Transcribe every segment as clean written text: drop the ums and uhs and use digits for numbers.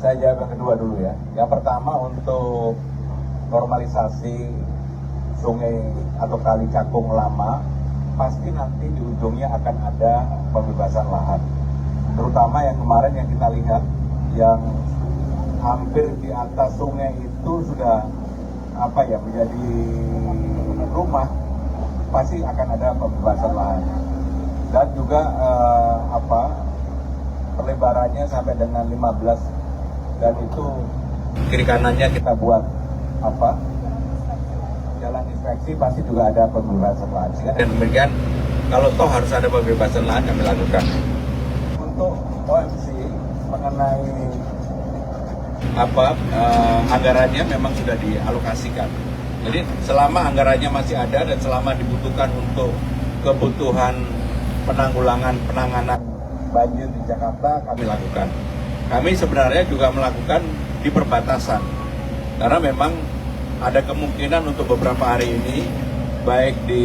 Saya jawab yang kedua dulu ya. Yang pertama untuk normalisasi sungai atau kali Cakung lama, pasti nanti di ujungnya akan ada pembebasan lahan. Terutama yang kemarin yang kita lihat, yang hampir di atas sungai itu sudah menjadi rumah, pasti akan ada pembebasan lahan. Dan juga pelebarannya sampai dengan 15, dan itu kiri kanannya kita buat jalan inspeksi, pasti juga ada pembebasan lahan. Dan demikian, kalau toh harus ada pembebasan lahan, kami lakukan. Untuk OMC mengenai anggarannya memang sudah dialokasikan. Jadi selama anggarannya masih ada dan selama dibutuhkan untuk kebutuhan penanganan banjir di Jakarta, kami lakukan. Kami sebenarnya juga melakukan di perbatasan, karena memang ada kemungkinan untuk beberapa hari ini, baik di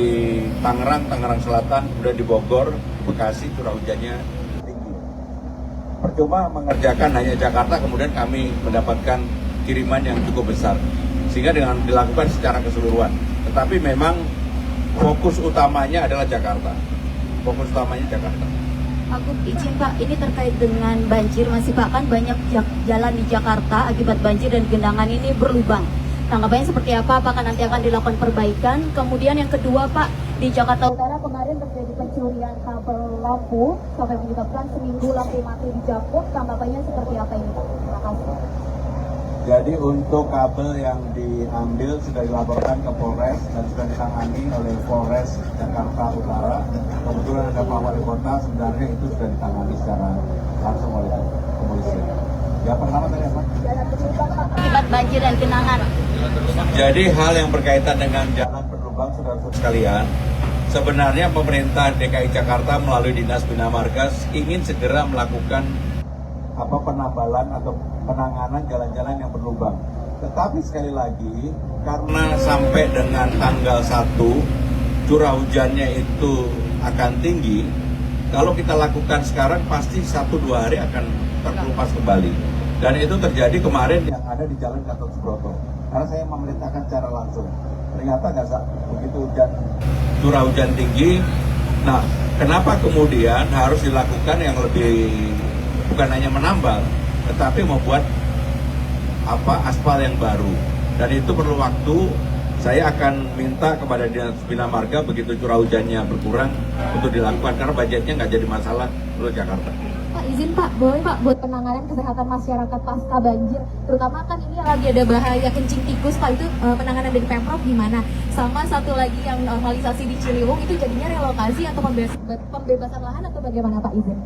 Tangerang Selatan, kemudian di Bogor, Bekasi, curah hujannya tinggi. Percuma mengerjakan hanya Jakarta, kemudian kami mendapatkan kiriman yang cukup besar, sehingga dengan dilakukan secara keseluruhan. Tetapi memang fokus utamanya adalah Jakarta. Fokus utamanya Jakarta. Pak Gub, izin Pak, ini terkait dengan banjir masih Pak, kan banyak jalan di Jakarta akibat banjir dan genangan ini berlubang. Tanggapannya seperti apa? Apakah nanti akan dilakukan perbaikan? Kemudian yang kedua Pak, di Jakarta Utara kemarin terjadi pencurian kabel lampu sampai menyebabkan seminggu lampu mati di Japok. Tanggapannya seperti apa ini Pak? Terima kasih. Jadi untuk kabel yang diambil sudah dilaporkan ke Polres dan sudah ditangani oleh Polres Jakarta Utara. Kebetulan ada Pak Wali Kota, sebenarnya itu sudah ditangani secara langsung oleh kepolisian. Yang pertama tadi apa? Akibat banjir dan genangan. Jadi hal yang berkaitan dengan jalan berlubang, saudara-saudara sekalian, sebenarnya pemerintah DKI Jakarta melalui Dinas Bina Marga ingin segera melakukan penambalan atau penanganan jalan-jalan yang berlubang. Tetapi sekali lagi, karena sampai dengan tanggal 1 curah hujannya itu akan tinggi, kalau kita lakukan sekarang pasti 1-2 hari akan terkelupas kembali. Dan itu terjadi kemarin yang ada di Jalan Gatot Subroto. Karena saya memerintahkan secara langsung. Ternyata nggak begitu curah hujan tinggi. Nah, kenapa kemudian harus dilakukan yang lebih, bukan hanya menambal, tetapi membuat aspal yang baru, dan itu perlu waktu. Saya akan minta kepada Dinas Bina Marga begitu curah hujannya berkurang untuk dilakukan, karena budgetnya nggak jadi masalah untuk Jakarta. Pak, izin Pak, boleh Pak buat penanganan kesehatan masyarakat pasca banjir, terutama kan ini lagi ada bahaya kencing tikus Pak, itu penanganan dari Pemprov gimana? Sama satu lagi yang normalisasi di Ciliwung, itu jadinya relokasi atau pembebasan lahan atau bagaimana Pak, izin?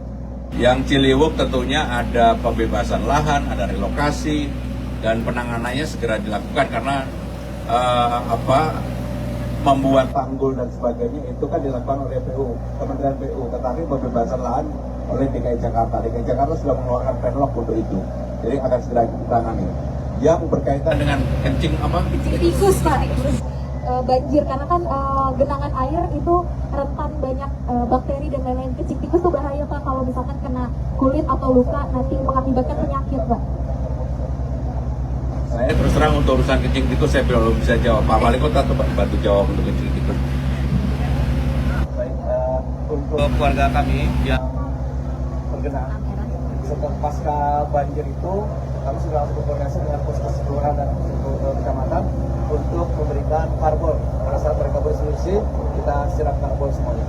Yang Ciliwung tentunya ada pembebasan lahan, ada relokasi, dan penanganannya segera dilakukan karena membuat tanggul dan sebagainya itu kan dilakukan oleh PU, Kementerian PU, tetapi pembebasan lahan oleh DKI Jakarta. DKI Jakarta sudah mengeluarkan penlok untuk itu, jadi akan segera ditangani. Yang berkaitan dengan kencing tikus Pak, banjir karena kan genangan air itu rentan banyak bakteri dan lain-lain. Kencing tikus itu bahaya Pak, kalau misalkan kena kulit atau luka nanti mengakibatkan penyakit Pak. Saya terus terang untuk urusan kencing tikus saya belum bisa jawab. Pak Wali Kota coba bantu jawab untuk kencing tikus. Baik, untuk keluarga kami yang terkena setelah pasca banjir itu, kami sudah berkoordinasi dengan puskesmas kelurahan dan kecamatan untuk memberikan karbol. Pada saat mereka berselisih, kita siram karbol semuanya.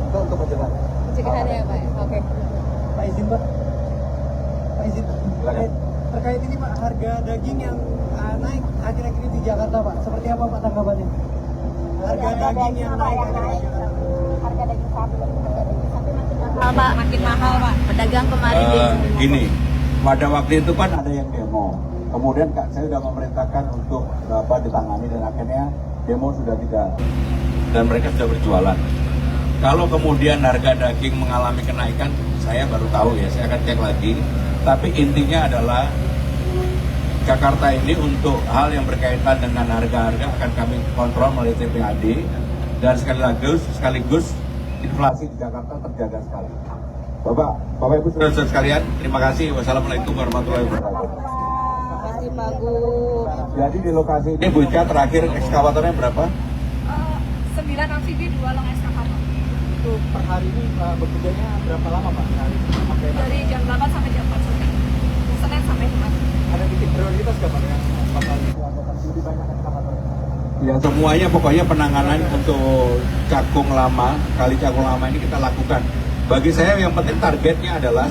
Itu untuk mencegah. Pencegahannya ya Pak. Oke. Pak izin Pak. Pak izin. Terkait ini Pak, harga daging yang naik akhir-akhir ini di Jakarta Pak, seperti apa Pak tanggapannya? Harga daging yang naik Harga daging sapi makin mahal Pak. Pedagang kemarin gini, pada waktu itu kan ada yang demo. Kemudian saya sudah memerintahkan untuk ditangani dan akhirnya demo sudah tidak, dan mereka sudah berjualan. Kalau kemudian harga daging mengalami kenaikan, saya baru tahu ya, saya akan cek lagi. Tapi intinya adalah Jakarta ini untuk hal yang berkaitan dengan harga-harga akan kami kontrol melalui TPAD, dan sekaligus inflasi di Jakarta terjaga sekali. Bapak Ibu saudara sekalian, terima kasih. Wassalamualaikum warahmatullahi wabarakatuh. Terima kasih Pak Gub. Jadi di lokasi ini Bu Ica terakhir ekskavatornya berapa? 9 amfibi 2 long eskavator. Itu per hari ini bekerjanya berapa lama Pak? Sampai Dari jam 8 sampai jam 4 sore. Senin sampai Jumat. ada titik prioritas nggak Pak yang bakal dilakukan lebih banyak ekskavatornya? Ya semuanya pokoknya penanganan untuk Cakung Lama, Kali Cakung Lama ini kita lakukan. Bagi saya yang penting targetnya adalah